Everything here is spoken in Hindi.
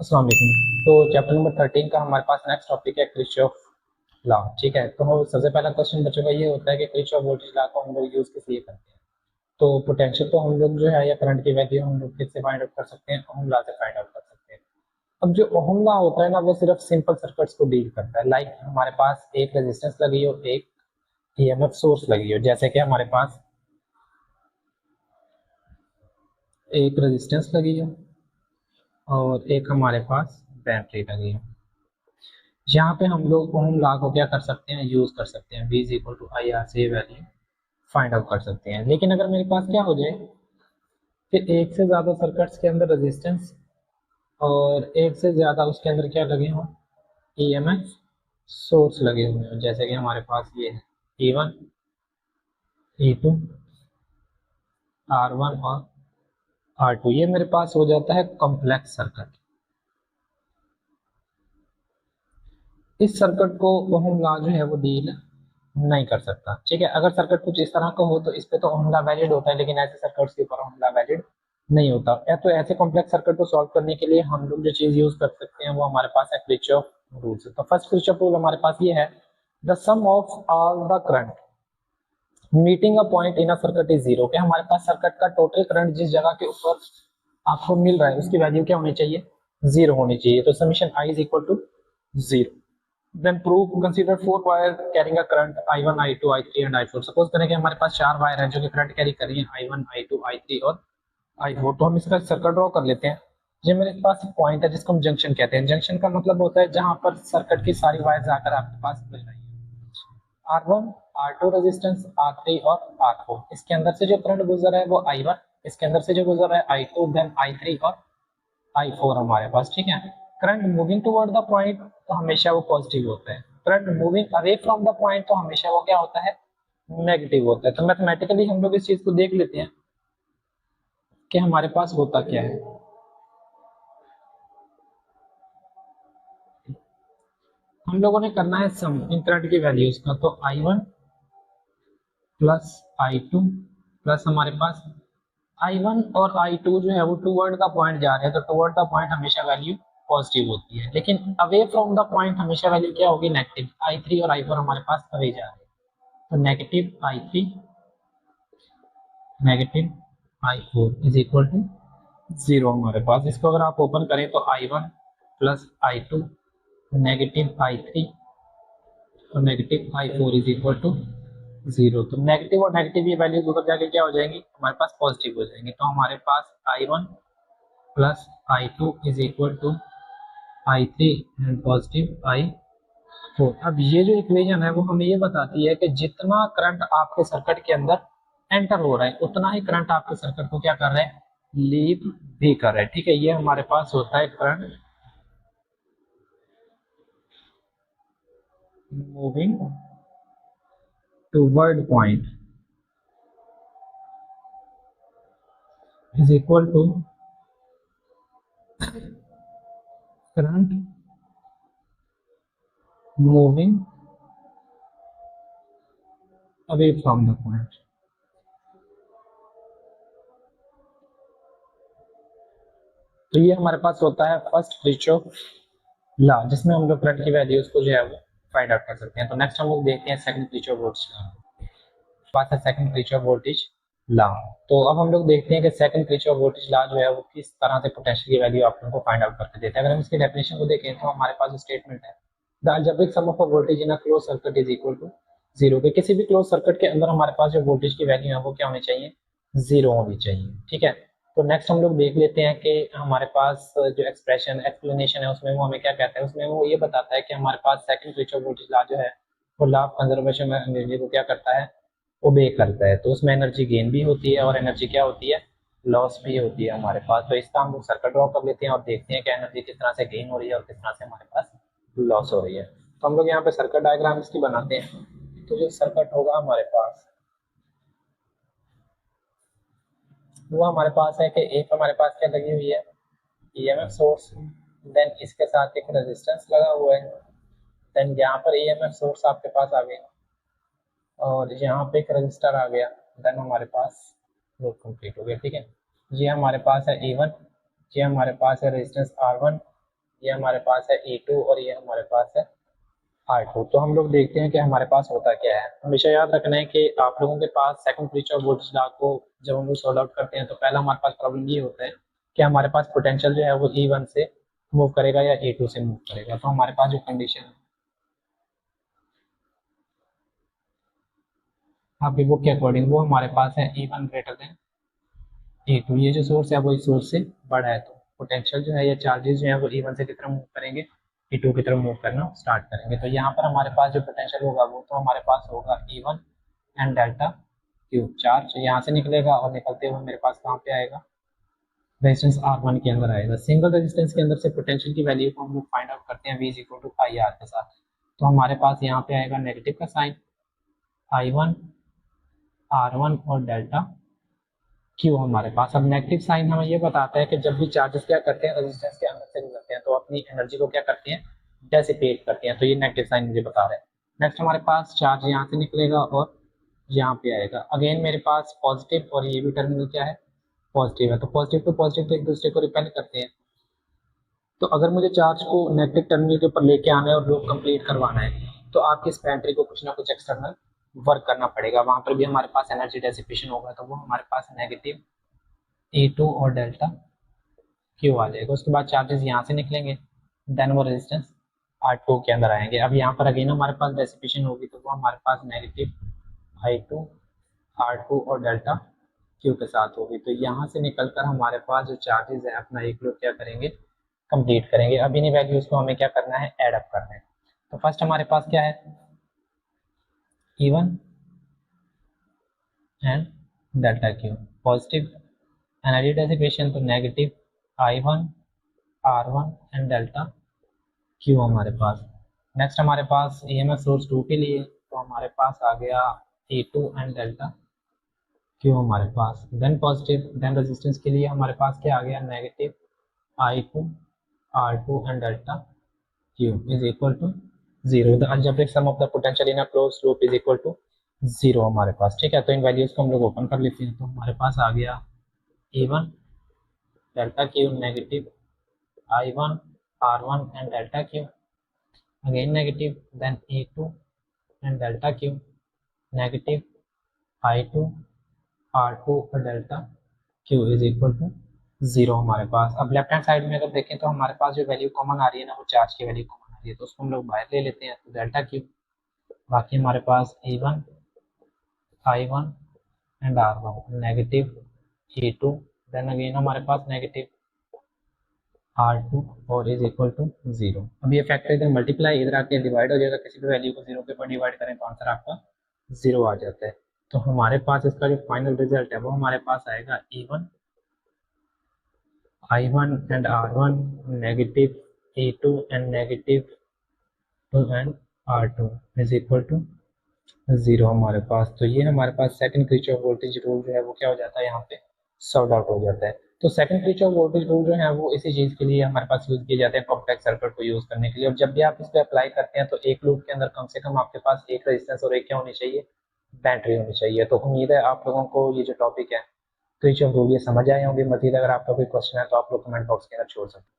अस्सलाम वालेकुम। तो चैप्टर नंबर 13 का हमारे पास नेक्स्ट टॉपिक है किरचॉफ लॉ। ठीक है, तो सबसे पहला क्वेश्चन बच्चों का ये होता है कि किरचॉफ वोल्टेज लॉ को हम लोग यूज किस लिए करते हैं। तो पोटेंशियल तो हम लोग जो है या करंट की वैल्यू हम लोग किससे फाइंड आउट कर सकते हैं, ओहम लॉ से फाइंड आउट कर सकते हैं। अब जो ओहम लॉ होता है ना, वो सिर्फ सिंपल सर्किट्स को डील करता है। लाइक हमारे पास एक रेजिस्टेंस लगी हो, एक ईएमएफ सोर्स लगी हो, जैसे कि हमारे पास एक रेजिस्टेंस लगी हो और एक हमारे पास बैटरी लगी हो। यहाँ पे हम लोग ओहम लॉ को क्या कर सकते हैं, यूज कर सकते हैं। V is equal to I R से वैल्यू फाइंड आउट कर सकते हैं। लेकिन अगर मेरे पास क्या हो जाए कि एक से ज्यादा सर्किट्स के अंदर रेजिस्टेंस और एक से ज्यादा उसके अंदर क्या लगे हों, ईएमएफ सोर्स लगे हुए हैं, जैसे कि हमारे पास ये है E1, E2, R1 और R2, ये मेरे पास हो जाता है कॉम्प्लेक्स सर्किट। इस सर्किट को ओहम लॉ जो है वो डील नहीं कर सकता। ठीक है, अगर सर्किट कुछ इस तरह का हो तो इस पे तो ओहम लॉ वैलिड होता है, लेकिन ऐसे सर्किट्स के ऊपर ओहम लॉ वैलिड नहीं होता। या तो ऐसे कॉम्प्लेक्स सर्किट को सॉल्व करने के लिए हम लोग जो चीज यूज कर सकते हैं वो हमारे पास है किरचॉफ रूल्स। तो फर्स्ट किरचॉफ रूल हमारे पास ये है, the sum of all the current meeting a point in a circuit is zero. कि हमारे पास सर्किट का टोटल करंट जिस जगह के ऊपर आपको मिल रहा है उसकी वैल्यू क्या होनी चाहिए, जीरो होनी चाहिए। तो summation I is equal to zero. Then prove consider four wire carrying a current I1, I2, I3 and I4। Suppose करें कि हमारे पास चार वायर हैं जो कि करंट कैरी कर रही हैं I1, I2, I3 और I4। तो हम इसका सर्किट ड्रॉ कर लेते हैं। ये मेरे पास एक पॉइंट है जिसको हम जंक्शन कहते हैं। जंक्शन का मतलब होता है जहां पर सर्किट की सारी वायर्स आकर आपके पास मिल रही है। R1, R2 रेजिस्टेंस, R3 और R4। इसके अंदर से जो करंट गुजर रहा है वो I1, इसके अंदर से जो गुजर रहा है I2, देन I3 और I4 हमारे पास। ठीक है, current moving toward the point तो हमेशा वो पॉजिटिव होता है, current moving away from the point तो हमेशा वो क्या होता है, नेगेटिव होता है। तो मैथमेटिकली हम लोग इस चीज को देख लेते हैं कि हमारे पास होता क्या है। हम लोगों ने करना है सम इन करंट की वैल्यूज का। तो I1 प्लस I2 प्लस हमारे पास I1 और I2 जो है वो टूवर्ड द पॉइंट जा रहे हैं, तो टूवर्ड द पॉइंट हमेशा वैल्यू पॉजिटिव होती है, लेकिन अवे फ्रॉम द पॉइंट हमेशा वैल्यू क्या होगी, नेगेटिव। I3 और I4 हमारे पास अवे जा रहे हैं, तो negative I4 is equal to zero हमारे पास। इसको अगर आप ओपन करें तो I1 plus I2 negative I3 और negative I4 is equal to zero. तो नेगेटिव और नेगेटिव ये वैल्यूज उधर जाके क्या हो जाएंगी, हमारे पास पॉजिटिव हो जाएंगी। तो हमारे पास I1 plus I2 is equal to I3 and positive I4। अब ये जो इक्वेशन है वो हमें ये बताती है कि जितना करंट आपके सर्किट के अंदर एंटर हो रहा है उतना ही करंट आपके सर्किट को क्या कर रहा है, लीव भी कर रहा है। ठीक है, ये हमारे पास होता है current moving toward point is equal to current moving away from the point. तो ये हमारे पास होता है फर्स्ट किरचॉफ लॉ, जिसमें हम लोग करंट की वैल्यूज को जो है वो फाइंड आउट कर सकते हैं। तो नेक्स्ट हम लोग देखते हैं सेकंड किरचॉफ वोल्टेज लॉ। पास है सेकंड किरचॉफ वोल्टेज लॉ। तो अब हम लोग देखते हैं कि सेकंड किरचॉफ वोल्टेज लॉ जो है वो किस तरह से पोटेंशियल की वैल्यू आप लोगों को फाइंड आउट करके देता है। अगर हम इसकी डेफिनेशन को देखें तो हमारे पास स्टेटमेंट है, the algebraic sum of a voltage in a close circuit is equal to zero. कि किसी भी क्लोज सर्किट के अंदर हमारे पास जो वोल्टेज की वैल्यू है वो क्या होनी चाहिए, जीरो होनी चाहिए। ठीक है, तो नेक्स्ट हम लोग देख लेते हैं कि हमारे पास जो एक्सप्रेशन एक्सप्लेनेशन है उसमें वो हमें क्या कहता है। उसमें वो ये बताता है कि हमारे पास सेकंड किरचॉफ वोल्टेज लॉ जो है वो law of conservation of energy को क्या करता है, ओबे करता है। तो उसमें एनर्जी गेन भी होती है और एनर्जी क्या होती है, लॉस भी होती है हमारे पास। तो इसका हम लोग सर्किट ड्रॉ कर लेते हैं और देखते हैं कि एनर्जी किस तरह से गेन हो रही है और किस तरह से हमारे पास लॉस हो रही है। तो हम लोग यहाँ पे सर्किट डायग्राम इसकी बनाते हैं। तो जो सर्किट होगा हमारे पास वो हमारे पास है कि एक हमारे पास क्या लगी हुई है, ईएमएफ सोर्स, देन इसके साथ एक रेजिस्टेंस लगा हुआ है, देन यहाँ पर ईएमएफ सोर्स आपके पास आ गया और यहाँ पे एक रजिस्टर आ गया, देन हमारे पास लूप कंप्लीट हो गया। ठीक है, ये हमारे पास है E1, ये हमारे पास है रेजिस्टेंस R1 ये हमारे पास है E2 और ये हमारे पास है R2। तो हम लोग देखते हैं कि हमारे पास होता क्या है। हमेशा याद रखना है कि आप लोगों के पास सेकंड किरचॉफ वोल्टेज लॉ को जब हम लोग सॉल्व आउट करते हैं तो पहला हमारे पास प्रॉब्लम ये होता है कि हमारे पास पोटेंशियल जो है वो E1 से मूव करेगा या E2 से मूव करेगा। तो हमारे पास जो कंडीशन है आपके बुक के अकॉर्डिंग वो हमारे पास है E1 ग्रेटर देन E2। ये जो सोर्स है वो इस सोर्स से बड़ा है, तो पोटेंशियल जो है या चार्जेस जो है वो E1 से की तरफ मूव करेंगे, E2 की तरफ मूव करना स्टार्ट करेंगे। तो यहाँ पर हमारे पास जो पोटेंशियल होगा वो तो हमारे पास होगा E1 and delta Q. Charge यहाँ से निकलेगा और निकलते हुए मेरे पास कहाँ पे आएगा, रेजिस्टेंस R1 के अंदर आएगा। सिंगल रेजिस्टेंस के अंदर से पोटेंशियल की वैल्यू को हम लोग फाइंड आउट करते हैं V is equal to I R के साथ। तो हमारे पास यहाँ पे आएगा नेगेटिव का साइन, I1 R1 और डेल्टा क्यू हमारे पास। अब नेगेटिव साइन हमें ये बताता है कि जब भी चार्जेस क्या करते हैं रेजिस्टेंस के अंदर से गुजरते हैं तो अपनी एनर्जी को क्या करते हैं, डेसिपेट करते हैं। तो ये नेगेटिव साइन मुझे बता रहा है। नेक्स्ट हमारे पास चार्ज यहाँ से निकलेगा और यहाँ पे आएगा। अगेन मेरे पास पॉजिटिव और ये भी टर्मिनल क्या है, पॉजिटिव है। तो पॉजिटिव तो एक दूसरे को रिपेल करते हैं। तो अगर मुझे चार्ज को नेगेटिव टर्मिनल के ऊपर लेके आना है और लूप कंप्लीट करवाना है तो आपकी इस बैटरी को कुछ ना कुछ एक्सटर्नल वर्क करना पड़ेगा। वहां पर भी हमारे पास एनर्जी डेसिपेशन होगा, तो वो हमारे पास नेगेटिव E2 और डेल्टा क्यू आ जाएगा। उसके बाद चार्जेस यहाँ से निकलेंगे, देन वो रेजिस्टेंस R2 के अंदर आएंगे। अब यहाँ पर अगेन हमारे पास डेसिपेशन होगी, तो वो हमारे पास नेगेटिव I2 R2 और डेल्टा क्यू के साथ होगी। तो यहाँ से निकलकर हमारे पास जो चार्जेस है अपना एक लोग क्या करेंगे, कंप्लीट करेंगे। अब इन्हीं वैल्यूज को हमें क्या करना है, एड अप करना है। तो फर्स्ट हमारे पास क्या है, E1 and delta Q. Positive energy dissipation तो negative I1 R1 and delta Q हमारे पास। नेक्स्ट हमारे पास EMF सोर्स 2 के लिए, तो हमारे पास आ गया E2 एंड डेल्टा क्यू हमारे पास। देन पॉजिटिव, देन रेजिस्टेंस के लिए हमारे पास क्या आ गया, negative I2 R2 and delta Q is equal to 0। The algebraic sum of the potential in a closed loop is equal to 0 हमारे पास। ठीक है, तो इन वैल्यूज को हम लोग ओपन कर लेते हैं। तो हमारे पास आ गया E1 delta Q negative I1 R1 and delta Q, again negative, then E2 and delta Q, negative I2 R2 और delta Q is equal to 0 हमारे पास। अब लेफ्ट हैंड साइड में अगर देखें तो हमारे पास जो वैल्यू कॉमन आ रही है ना, वो चार्ज की वैल्यू कॉमन आ रही है, तो उसको हम लोग बाहर ले लेते हैं। तो डेल्टा क्यू, बाकी हमारे पास E1 I1 and R1 negative E2, then again हमारे पास नेगेटिव R2 और इज इक्वल टू 0। अब ये फैक्टर इधर मल्टीप्लाई इधर आके डिवाइड हो जाएगा। किसी भी वैल्यू को 0 के ऊपर डिवाइड करें तो आंसर आपका 0 आ जाता है। तो हमारे पास इसका जो फाइनल रिजल्ट है वो हमारे पास आएगा E1 I1 and R1 negative E2 and negative 2 and R2 is equal to 0 हमारे पास। तो ये हमारे पास सेकंड किरचॉफ वोल्टेज रूल जो है वो क्या हो जाता है, यहाँ पे सॉल्व आउट हो जाता है। तो सेकंड किरचॉफ वोल्टेज रूल जो है वो इसी चीज़ के लिए हमारे पास यूज किए जाते हैं, कॉम्प्लेक्स सर्किट को यूज करने के लिए। और जब भी आप इस पर अप्लाई करते हैं तो एक लूप के अंदर कम से कम आपके पास एक रेजिस्टेंस और एक क्या होनी चाहिए, बैटरी होनी चाहिए। तो उम्मीद है आप लोगों को ये जो टॉपिक है किरचॉफ रूल ये समझ आए होंगे। मजीद अगर आपका कोई क्वेश्चन है तो आप लोग कमेंट बॉक्स के अंदर छोड़ सकते हैं।